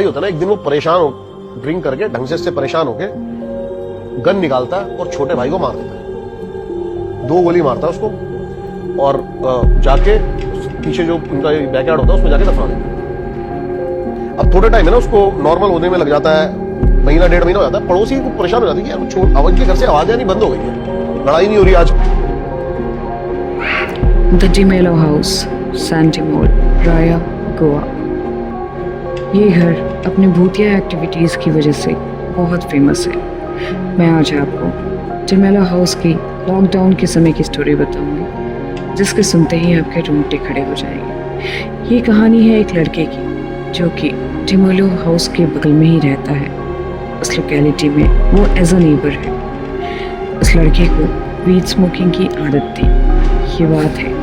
होता है ना, एक दिन वो परेशान हो, ड्रिंक करके ढंग से परेशान होके गन निकालता है और छोटे भाई को मार देता है। 2 गोली मारता है उसको और जाके पीछे जो उनका बैकयार्ड होता है उसमें जाके दफना देता है। अब थोड़े टाइम है ना उसको नॉर्मल होने में लग जाता है, महीना 1.5 महीना हो जाता है। पड़ोसी को परेशान हो जाती है कि यार आवाज के घर से आवाज आनी बंद हो गई है, लड़ाई नहीं हो रही आज। The D'Mello house, senti mall, राया, गोवा। ये घर अपने भूतिया एक्टिविटीज़ की वजह से बहुत फेमस है। मैं आज आपको डिमेलो हाउस की लॉकडाउन के समय की स्टोरी बताऊंगी, जिसके सुनते ही आपके रोंगटे खड़े हो जाएंगे। ये कहानी है एक लड़के की जो कि डिमेलो हाउस के बगल में ही रहता है। उस लोकेलिटी में वो एज अ नेबर है। उस लड़के को वीड स्मोकिंग की आदत थी। ये बात है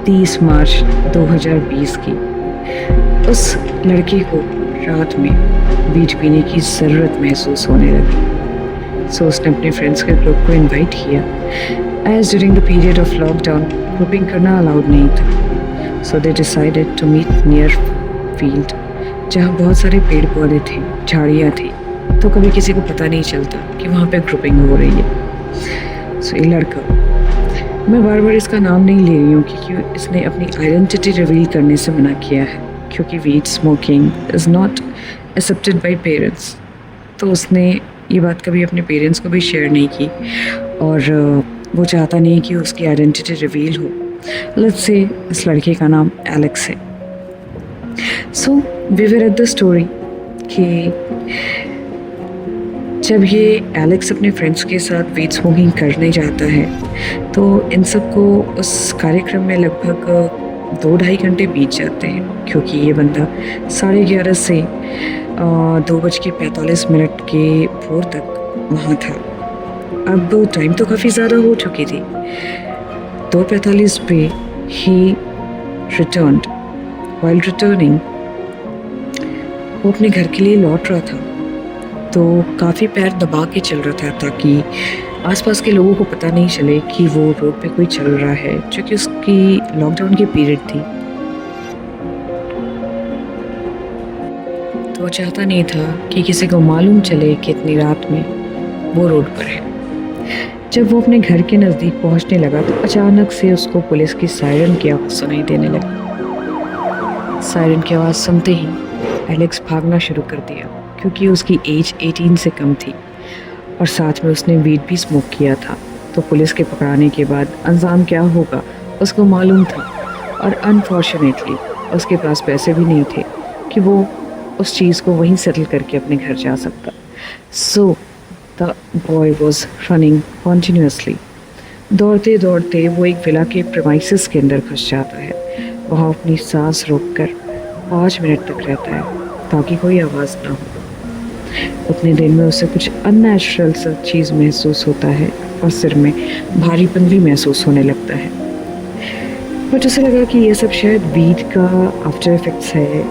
30 मार्च 2020 की। उस लड़के को रात में वीड पीने की ज़रूरत महसूस होने लगी। सो उसने अपने फ्रेंड्स के ग्रुप को इनवाइट किया। As during the period of lockdown grouping करना अलाउड नहीं था। So they decided to meet near field, जहाँ बहुत सारे पेड़ पौधे थे, झाड़ियाँ थी, तो कभी किसी को पता नहीं चलता कि वहाँ पे ग्रुपिंग हो रही है। सो ये लड़का, मैं बार बार इसका नाम नहीं ले रही हूँ क्योंकि इसने अपनी आइडेंटिटी रिवील करने से मना किया है, क्योंकि weed smoking is not accepted by parents. तो उसने ये बात कभी अपने पेरेंट्स को भी शेयर नहीं की और वो चाहता नहीं कि उसकी आइडेंटिटी रिवील हो। लेट्स से इस लड़के का नाम एलेक्स है। So we were at the story कि जब ये एलेक्स अपने फ्रेंड्स के साथ वीड स्मोकिंग करने जाता है तो इन सबको उस कार्यक्रम में लगभग 2-2.5 घंटे बीत जाते हैं, क्योंकि ये बंदा 11:30 से 2:45 के भोर तक वहाँ था। अब टाइम तो काफ़ी ज़्यादा हो चुकी थी। 2:45 पे ही रिटर्न्ड। व्हाइल रिटर्निंग वो अपने घर के लिए लौट रहा था, तो काफ़ी पैर दबा के चल रहा था ताकि आसपास के लोगों को पता नहीं चले कि वो रोड पे कोई चल रहा है, क्योंकि उसकी लॉकडाउन की पीरियड थी। तो वो चाहता नहीं था कि किसी को मालूम चले कि इतनी रात में वो रोड पर है। जब वो अपने घर के नज़दीक पहुंचने लगा तो अचानक से उसको पुलिस की सायरन की आवाज़ सुनाई देने लगी। सायरन की आवाज़ सुनते ही एलेक्स भागना शुरू कर दिया, क्योंकि उसकी एज 18 से कम थी और साथ में उसने वीड भी स्मोक किया था। तो पुलिस के पकड़ाने के बाद अंजाम क्या होगा उसको मालूम था, और अनफॉर्चुनेटली उसके पास पैसे भी नहीं थे कि वो उस चीज़ को वहीं सेटल करके अपने घर जा सकता। So the boy was running continuously. दौड़ते दौड़ते वो एक विला के प्रेमाइसेस के अंदर घुस जाता है। वहाँ अपनी सांस रोककर 5 मिनट तक रहता है ताकि कोई आवाज़ ना हो। उतने दिन में उसे कुछ अननेचुरल सा चीज़ महसूस होता है और सिर में भारीपन भी महसूस होने लगता है। बट उसे लगा कि ये सब शायद वीड का आफ्टर इफेक्ट्स है।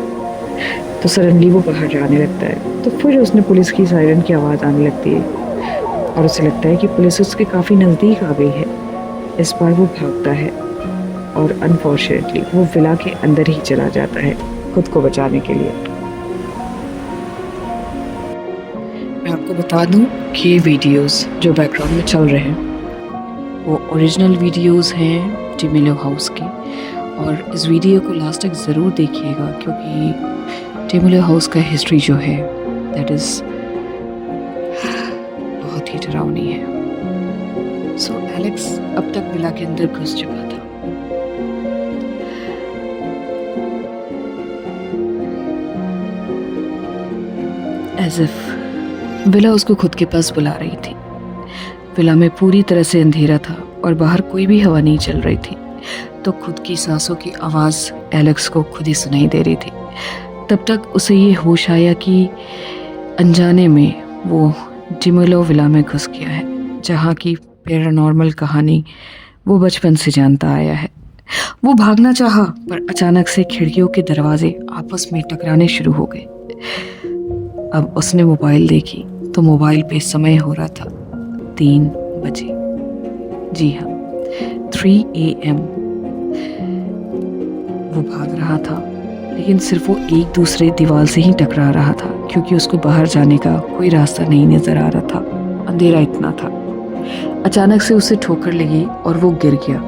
तो सडनली वो बाहर जाने लगता है। तो फिर उसने पुलिस की सायरन की आवाज़ आने लगती है और उसे लगता है कि पुलिस उसके काफ़ी नज़दीक आ गई है। इस बार वो भागता है और अनफॉर्चुनेटली वो विला के अंदर ही चला जाता है खुद को बचाने के लिए। मैं आपको बता दूं कि ये वीडियोस जो बैकग्राउंड में चल रहे हैं वो ओरिजिनल वीडियोस हैं डिमेलो हाउस के, और इस वीडियो को लास्ट तक ज़रूर देखिएगा, क्योंकि डिमेलो हाउस का हिस्ट्री जो है दैट इज़ बहुत ही डरावनी है। सो एलेक्स अब तक विला के अंदर घुस चुका था। एज इफ विला उसको खुद के पास बुला रही थी। विला में पूरी तरह से अंधेरा था और बाहर कोई भी हवा नहीं चल रही थी, तो खुद की सांसों की आवाज़ एलेक्स को खुद ही सुनाई दे रही थी। तब तक उसे ये होश आया कि अनजाने में वो डिमेलो विला में घुस गया है, जहाँ की पैरानॉर्मल कहानी वो बचपन से जानता आया है। वो भागना चाहा, पर अचानक से खिड़कियों के दरवाजे आपस में टकराने शुरू हो गए। अब उसने मोबाइल देखी तो मोबाइल पे समय हो रहा था 3 बजे। जी हाँ, 3 AM। वो भाग रहा था लेकिन सिर्फ वो एक दूसरे दीवार से ही टकरा रहा था, क्योंकि उसको बाहर जाने का कोई रास्ता नहीं नजर आ रहा था। अंधेरा इतना था। अचानक से उसे ठोकर लगी और वो गिर गया।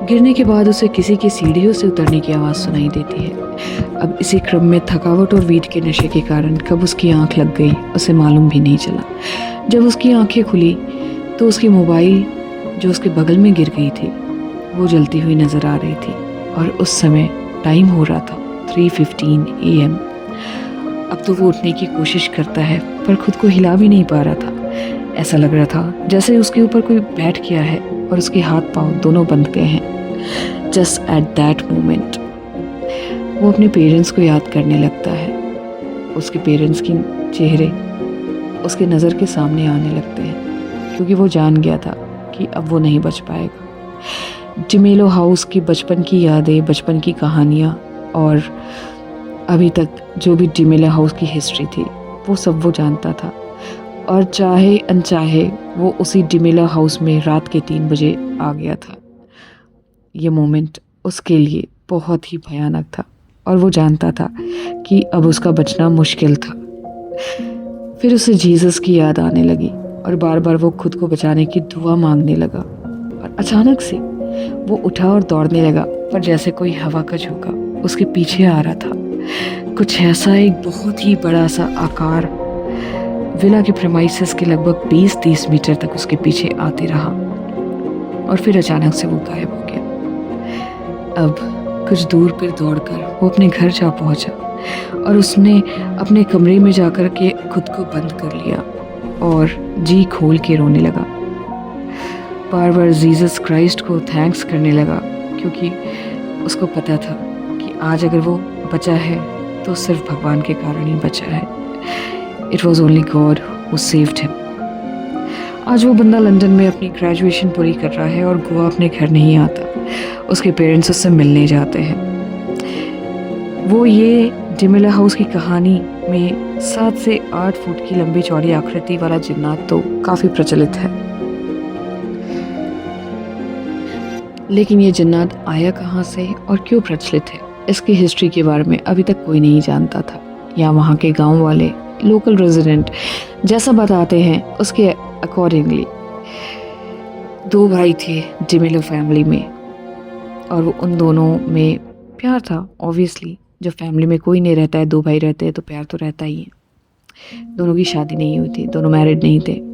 गिरने के बाद उसे किसी की सीढ़ियों से उतरने की आवाज़ सुनाई देती है। अब इसी क्रम में थकावट और वीट के नशे के कारण कब उसकी आंख लग गई उसे मालूम भी नहीं चला। जब उसकी आंखें खुली तो उसकी मोबाइल जो उसके बगल में गिर गई थी वो जलती हुई नज़र आ रही थी, और उस समय टाइम हो रहा था 3:15 AM। अब तो वो उठने की कोशिश करता है पर खुद को हिला भी नहीं पा रहा था। ऐसा लग रहा था जैसे उसके ऊपर कोई बैठ गया है और उसके हाथ पांव दोनों बंध गए हैं। जस्ट एट दैट मोमेंट वो अपने पेरेंट्स को याद करने लगता है। उसके पेरेंट्स की चेहरे उसके नज़र के सामने आने लगते हैं, क्योंकि वो जान गया था कि अब वो नहीं बच पाएगा। डिमेलो हाउस की बचपन की यादें, बचपन की कहानियाँ और अभी तक जो भी डिमेलो हाउस की हिस्ट्री थी वो सब वो जानता था, और चाहे अनचाहे वो उसी डिमेलो हाउस में रात के 3 बजे आ गया था। ये मोमेंट उसके लिए बहुत ही भयानक था, और वो जानता था कि अब उसका बचना मुश्किल था। फिर उसे जीसस की याद आने लगी और बार बार वो खुद को बचाने की दुआ मांगने लगा, और अचानक से वो उठा और दौड़ने लगा, पर जैसे कोई हवा का झोंका उसके पीछे आ रहा था। कुछ ऐसा, एक बहुत ही बड़ा सा आकार विला के प्रेमाइसेस के लगभग 20-30 मीटर तक उसके पीछे आते रहा, और फिर अचानक से वो गायब हो गया। अब कुछ दूर पर दौड़कर वो अपने घर जा पहुंचा, और उसने अपने कमरे में जाकर के खुद को बंद कर लिया और जी खोल के रोने लगा। बार बार जीसस क्राइस्ट को थैंक्स करने लगा, क्योंकि उसको पता था कि आज अगर वो बचा है तो सिर्फ भगवान के कारण ही बचा है। It was only God who saved him. आज वो बंदा लंदन में अपनी ग्रेजुएशन पूरी कर रहा है और गोवा अपने घर नहीं आता। उसके पेरेंट्स उससे मिलने जाते हैं। वो ये डिमेलो हाउस की कहानी में 7 से 8 फुट की लंबी चौड़ी आकृति वाला जिन्नात तो काफ़ी प्रचलित है, लेकिन ये जिन्नात आया कहाँ से और क्यों प्रचलित है, इसकी हिस्ट्री के बारे में अभी तक कोई नहीं जानता था, या वहाँ के गांव वाले लोकल रेजिडेंट जैसा बताते हैं उसके अकॉर्डिंगली 2 भाई थे डिमेलो फैमिली में, और उन दोनों में प्यार था। ऑब्वियसली जब फैमिली में कोई नहीं रहता है, 2 भाई रहते हैं तो प्यार तो रहता ही है। दोनों की शादी नहीं हुई थी, दोनों मैरिड नहीं थे।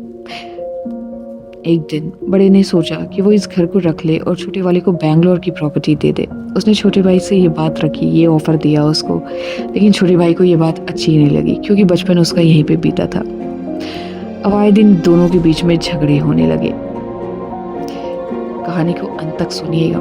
एक दिन बड़े ने सोचा कि वो इस घर को रख ले और छोटे वाले को बैंगलोर की प्रॉपर्टी दे दे। उसने छोटे भाई से ये बात रखी, ये ऑफर दिया उसको, लेकिन छोटे भाई को ये बात अच्छी नहीं लगी, क्योंकि बचपन उसका यहीं पे बीता था। अब आए दिन दोनों के बीच में झगड़े होने लगे। कहानी को अंत तक सुनिएगा,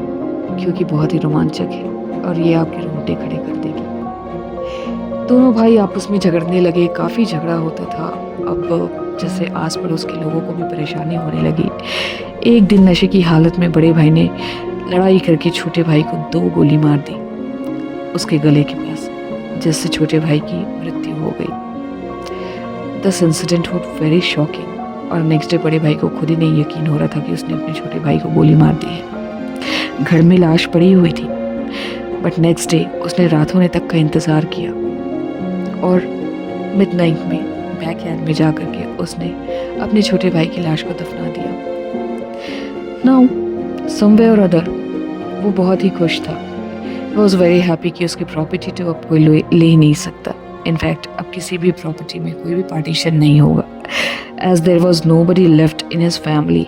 क्योंकि बहुत ही रोमांचक है और ये आपके रोंगटे खड़े कर देगी। दोनों भाई आपस में झगड़ने लगे, काफ़ी झगड़ा होता था। अब जैसे आस पड़ोस के लोगों को भी परेशानी होने लगी। एक दिन नशे की हालत में बड़े भाई ने लड़ाई करके छोटे भाई को 2 गोली मार दी उसके गले के पास, जिससे छोटे भाई की मृत्यु हो गई। This incident was very shocking, और नेक्स्ट डे बड़े भाई को खुद ही नहीं यकीन हो रहा था कि उसने अपने छोटे भाई को गोली मार दी है। घर में लाश पड़ी हुई थी, बट नेक्स्ट डे उसने रात होने तक का इंतज़ार किया, और मिडनाइट में बैकयार्ड में जा कर के उसने अपने छोटे भाई की लाश को दफना दिया। नाउ समवेयर और अदर वो बहुत ही खुश था। ही वॉज वेरी हैप्पी कि उसकी प्रॉपर्टी तो अब कोई ले ही नहीं सकता। इनफैक्ट अब किसी भी प्रॉपर्टी में कोई भी पार्टीशन नहीं होगा, as there was nobody left in his family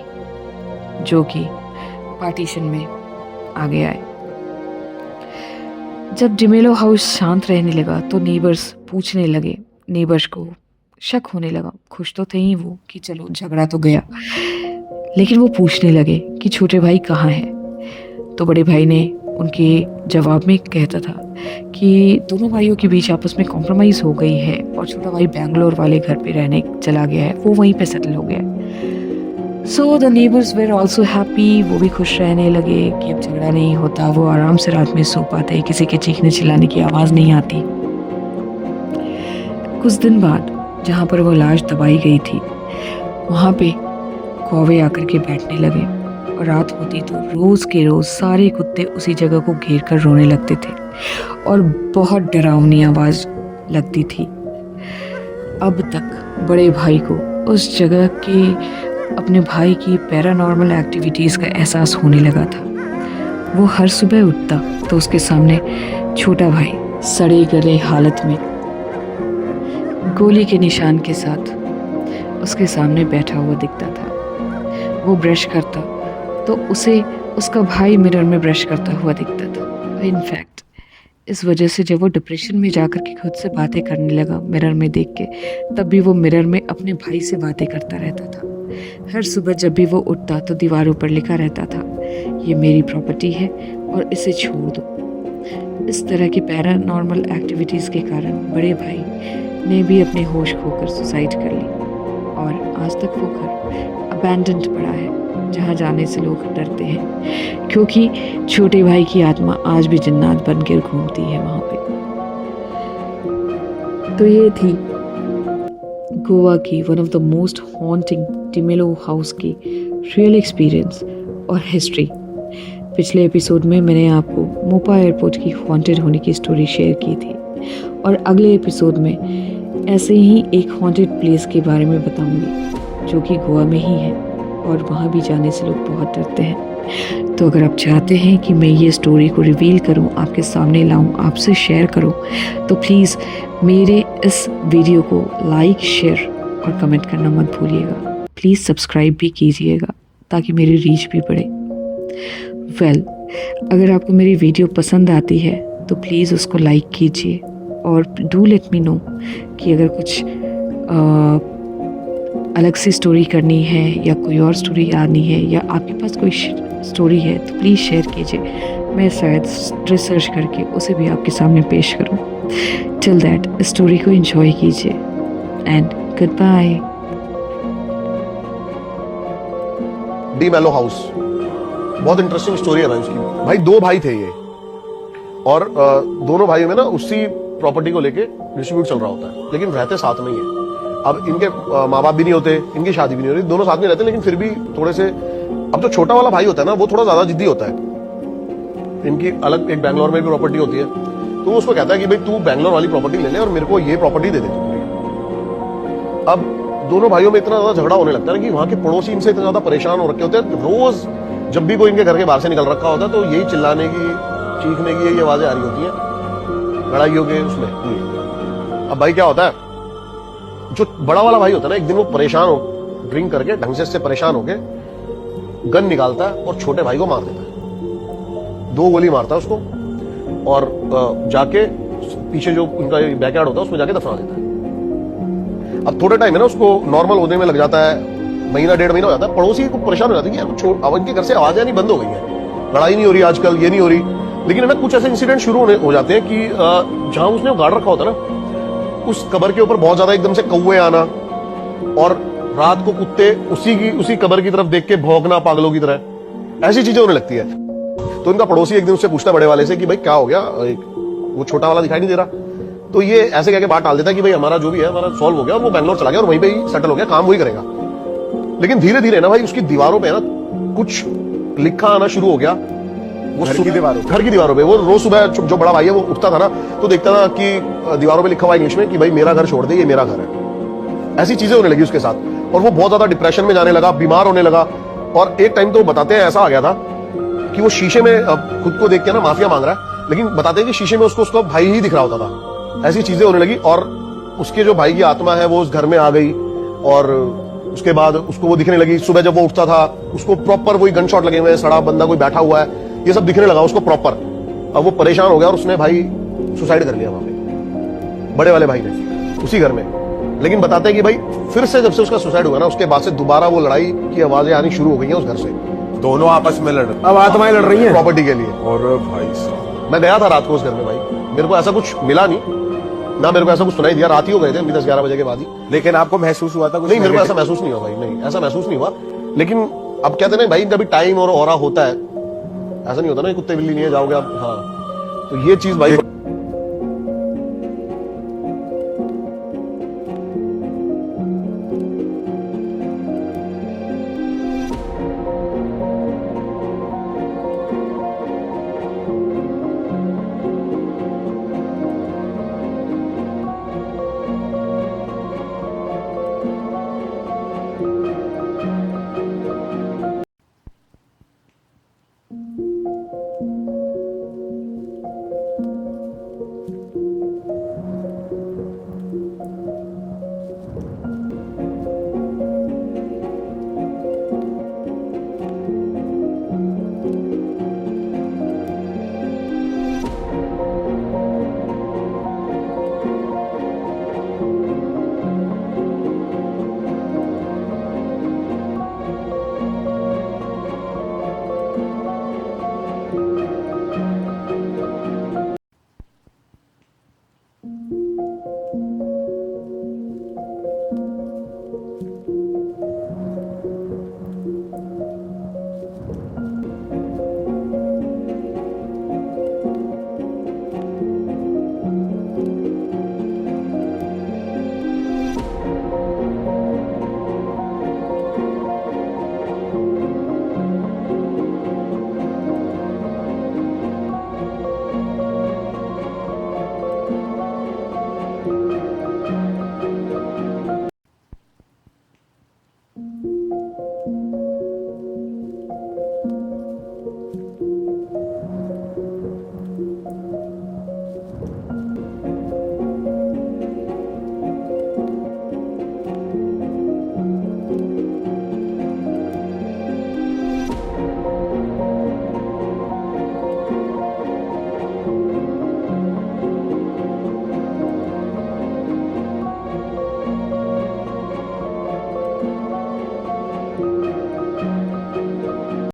जो कि पार्टीशन में आगे आए। जब डिमेलो हाउस शांत रहने लगा तो नेबर्स पूछने लगे, नेबर्स को शक होने लगा। खुश तो थे ही वो कि चलो झगड़ा तो गया, लेकिन वो पूछने लगे कि छोटे भाई कहाँ हैं। तो बड़े भाई ने उनके जवाब में कहता था कि दोनों भाइयों के बीच आपस में कॉम्प्रोमाइज़ हो गई है और छोटा भाई बैंगलोर वाले घर पे रहने चला गया है, वो वहीं पे सेटल हो गया। So the neighbours were also happy, वो भी खुश रहने लगे कि अब झगड़ा नहीं होता, वो आराम से रात में सो पाते, किसी के चीखने चिल्लाने की आवाज़ नहीं आती। कुछ दिन बाद जहाँ पर वो लाश दबाई गई थी वहाँ पे कौवे आकर के बैठने लगे, और रात होती तो रोज़ के रोज़ सारे कुत्ते उसी जगह को घेर कर रोने लगते थे। और बहुत डरावनी आवाज़ लगती थी। अब तक बड़े भाई को उस जगह के अपने भाई की पैरानॉर्मल एक्टिविटीज़ का एहसास होने लगा था। वो हर सुबह उठता तो उसके सामने छोटा भाई सड़े गले हालत में गोली के निशान के साथ उसके सामने बैठा हुआ दिखता था। वो ब्रश करता तो उसे उसका भाई मिरर में ब्रश करता हुआ दिखता था। इनफैक्ट इस वजह से जब वो डिप्रेशन में जाकर के खुद से बातें करने लगा मिरर में देख के, तब भी वो मिरर में अपने भाई से बातें करता रहता था। हर सुबह जब भी वो उठता तो दीवारों पर लिखा रहता था, ये मेरी प्रॉपर्टी है और इसे छोड़ दो। इस तरह की पैरानॉर्मल एक्टिविटीज़ के कारण बड़े भाई ने भी अपने होश खोकर सुसाइड कर ली और आज तक वो घर अबैंडन्ड पड़ा है, जहाँ जाने से लोग डरते हैं क्योंकि छोटे भाई की आत्मा आज भी जन्नत बनकर घूमती है वहाँ पे। तो ये थी गोवा की one of the most haunting Timelo house की रियल एक्सपीरियंस और हिस्ट्री। पिछले एपिसोड में मैंने आपको मोपा एयरपोर्ट की हॉन्टेड होने की स्टोरी शेयर की थी और अगले एपिसोड में ऐसे ही एक हॉन्टेड प्लेस के बारे में बताऊंगी जो कि गोवा में ही है और वहाँ भी जाने से लोग बहुत डरते हैं। तो अगर आप चाहते हैं कि मैं ये स्टोरी को रिवील करूं, आपके सामने लाऊं, आपसे शेयर करूं, तो प्लीज़ मेरे इस वीडियो को लाइक, शेयर और कमेंट करना मत भूलिएगा। प्लीज़ सब्सक्राइब भी कीजिएगा ताकि मेरी रीच भी बढ़े। अगर आपको मेरी वीडियो पसंद आती है तो प्लीज़ उसको लाइक कीजिए और डू लेट मी नो कि अगर कुछ अलग सी स्टोरी करनी है या कोई और स्टोरी आनी है या आपके पास कोई स्टोरी है तो प्लीज़ शेयर कीजिए। मैं शायद रिसर्च करके उसे भी आपके सामने पेश करूं। टिल दैट स्टोरी को एंजॉय कीजिए एंड गुड बाय। डी मेलो हाउस बहुत इंटरेस्टिंग स्टोरी है भाई उसकी। भाई दो भाई थे ये और दोनों भाइयों में ना उसी प्रॉपर्टी को लेके डिस्ट्रीब्यूट चल रहा होता है, लेकिन रहते साथ में ही है। अब इनके माँ बाप भी नहीं होते, इनकी शादी भी नहीं होती, दोनों साथ में रहते, लेकिन फिर भी थोड़े से, अब जो छोटा वाला भाई होता है ना वो थोड़ा ज्यादा जिद्दी होता है। इनकी अलग एक बैंगलोर में भी प्रॉपर्टी होती है, तो वो उसको कहता है कि भाई तू बैंगलोर वाली प्रॉपर्टी ले ले और मेरे को ये प्रॉपर्टी दे दे। अब दोनों भाइयों में इतना ज्यादा झगड़ा होने लगता है कि वहां के पड़ोसी इनसे इतना ज्यादा परेशान हो रखे होते हैं। रोज जब भी कोई इनके घर के बाहर से निकल रखा होता है तो यही चिल्लाने की, चीखने की, ये आवाजें आ रही होती हैं लड़ाइयों के उसमें। अब भाई क्या होता है, जो बड़ा वाला भाई होता है ना, एक दिन वो परेशान हो, ड्रिंक करके ढंग से परेशान होके गन निकालता है और छोटे भाई को मार देता है। 2 गोली मारता है उसको और जाके पीछे जो उनका बैकयार्ड होता है उसमें जाके दफना देता है। अब थोड़े टाइम है ना उसको नॉर्मल होने में लग जाता है, महीना 1.5 महीना हो जाता है। पड़ोसी को परेशान हो जाती है कि यार अब इनके घर से आवाजें नहीं बंद हो गई है, लड़ाई नहीं हो रही आजकल, ये नहीं हो रही। लेकिन है ना कुछ ऐसे इंसिडेंट शुरू हो जाते हैं कि जहां उसने गाड़ रखा होता है ना, उस कबर के ऊपर बहुत ज्यादा एकदम से कौवे आना और रात को कुत्ते उसी कबर की तरफ देख के भौंकना पागलों की तरह, ऐसी चीजें होने लगती है। तो इनका पड़ोसी एक दिन उससे पूछता बड़े वाले से कि भाई क्या हो गया, वो छोटा वाला दिखाई नहीं दे रहा। तो ये ऐसे कह के बात टाल देता है कि भाई हमारा जो भी है हमारा सॉल्व हो गया और वो बैंगलोर चला गया और वहीं पे ही सेटल हो गया, काम वही करेगा। लेकिन धीरे धीरे ना भाई उसकी दीवारों पे ना कुछ लिखा आना शुरू हो गया। वो घर की दीवारों पे वो रोज सुबह जो बड़ा भाई है वो उठता था ना तो देखता था कि दीवारों पे लिखा हुआ इंग्लिश में कि भाई मेरा घर छोड़ दे, ये मेरा घर है। ऐसी चीजें होने लगी उसके साथ और वो बहुत ज्यादा डिप्रेशन में जाने लगा, बीमार होने लगा। और एक टाइम तो बताते हैं ऐसा आ गया था कि वो शीशे में खुद को देख के ना माफिया मांग रहा है, लेकिन बताते हैं कि शीशे में उसका भाई ही दिख रहा होता था। ऐसी चीजें होने लगी और उसके जो भाई की आत्मा है वो उस घर में आ गई और उसके बाद उसको वो दिखने लगी। सुबह जब वो उठता था उसको प्रॉपर वही गन शॉट लगे हुए हैं, सड़ा बंदा कोई बैठा हुआ है, ये सब दिखने लगा उसको प्रॉपर। अब वो परेशान हो गया और उसने भाई सुसाइड कर लिया वहां पे, बड़े वाले भाई ने, उसी घर में। लेकिन बताते हैं कि भाई फिर से जब से उसका सुसाइड हुआ ना उसके बाद से दोबारा वो लड़ाई की आवाजें आनी शुरू हो गई हैं उस घर से। दोनों आपस में लड़ रहे, अब आत्माएं लड़ रही हैं प्रॉपर्टी के लिए। और भाई साहब मैं गया था रात को उस घर में भाई, मेरे को ऐसा कुछ मिला नहीं ना, मेरे को ऐसा कुछ सुनाई दिया। रात ही हो गए थे 10-11 बजे के बाद ही। लेकिन आपको महसूस हुआ था कुछ? नहीं, मेरे को ऐसा महसूस नहीं हुआ भाई, नहीं ऐसा महसूस नहीं हुआ। लेकिन अब कहते ना भाई कभी टाइम और ऑरा होता है, ऐसा नहीं होता ना कुत्ते बिल्ली नहीं है जाओगे आप। हाँ, तो ये चीज भाई